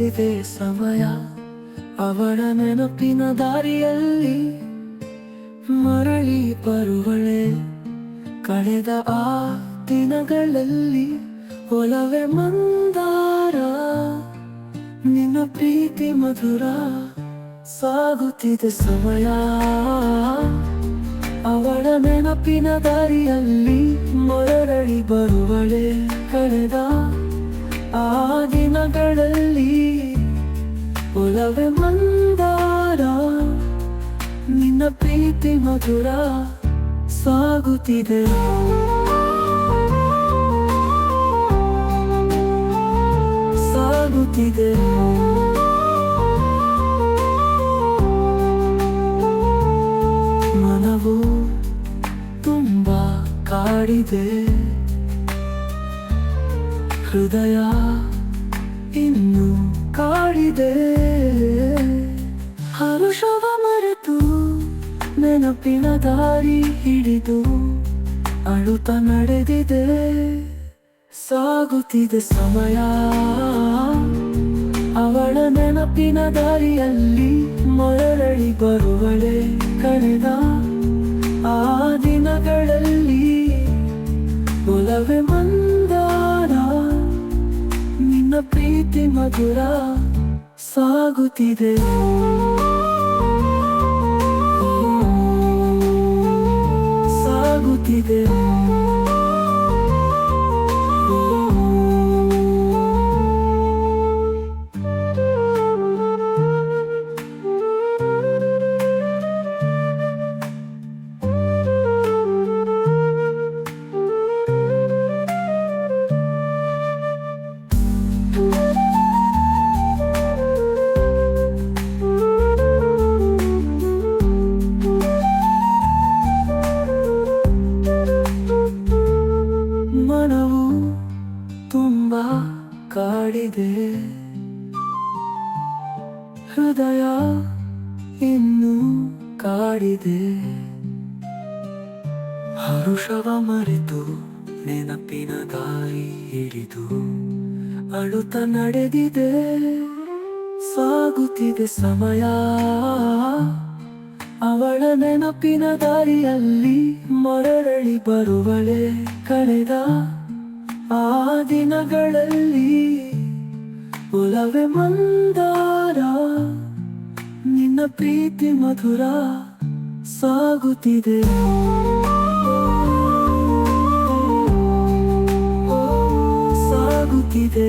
ಸಾಗುತ್ತಿದೆ ಸಮಯ ಅವಳ ನೆನಪಿನ ದಾರಿಯಲ್ಲಿ ಮರಳಿ ಬರುವಳೆ ಕಳೆದ ಆ ದಿನಗಳಲ್ಲಿ ಒಲವೇ ಮಂದಾರ ನಿನ್ನ ಪ್ರೀತಿ ಮಧುರ ಸಾಗುತ್ತಿದೆ ಸಮಯ ಅವಳ ನೆನಪಿನ ದಾರಿಯಲ್ಲಿ ಮರಳಿ ಬರುವಳೆ ಕಳೆದ ಆ ದಿನಗಳಲ್ಲಿ ಒಲವೇ ಮಂದಾರ ನಿನ್ನ ಪ್ರೀತಿ ಮಧುರ ಸಾಗುತ್ತಿದೆ ಸಾಗುತ್ತಿದೆ ಮನವು ತುಂಬಾ ಕಾಡಿದೆ ಹೃದಯ ಇನ್ನು ಕಾಡಿದೆ ಹರುಷವ ಮರೆತು ನೆನಪಿನ ದಾರಿ ಹಿಡಿದು ಅಳುತ್ತ ನಡೆದಿದೆ ಸಾಗುತ್ತಿದೆ ಸಮಯ ಅವಳ ನೆನಪಿನ ದಾರಿಯಲ್ಲಿ ಮರಳಿ ಬರುವಳೆ ಕಳೆದ ಆ ದಿನಗಳಲ್ಲಿ ಒಲವೇ ಮಂದಾರ ನಿನ್ನ ಪ್ರೀತಿ ಮಧುರ ಸಾಗುತ್ತಿದೆ ಸಾಗುತ್ತಿದೆ ಮನವು ತುಂಬಾ ಕಾಡಿದೆ ಹೃದಯ ಇನ್ನು ಕಾಡಿದೆ ಹರುಷವ ಮರೆತು ನೆನಪಿನ ದಾರಿ ಹಿಡಿದು ಅಳುತ್ತ ನಡೆದಿದೆ ಸಾಗುತ್ತಿದೆ ಸಮಯ ಅವಳ ನೆನಪಿನ ದಾರಿಯಲ್ಲಿ ಮರಳಿ ಬರುವಳೆ ಕಳೆದ ಆ ದಿನಗಳಲ್ಲಿ ಒಲವೇ ಮಂದಾರ ನಿನ್ನ ಪ್ರೀತಿ ಮಧುರ ಸಾಗುತ್ತಿದೆ ಸಾಗುತ್ತಿದೆ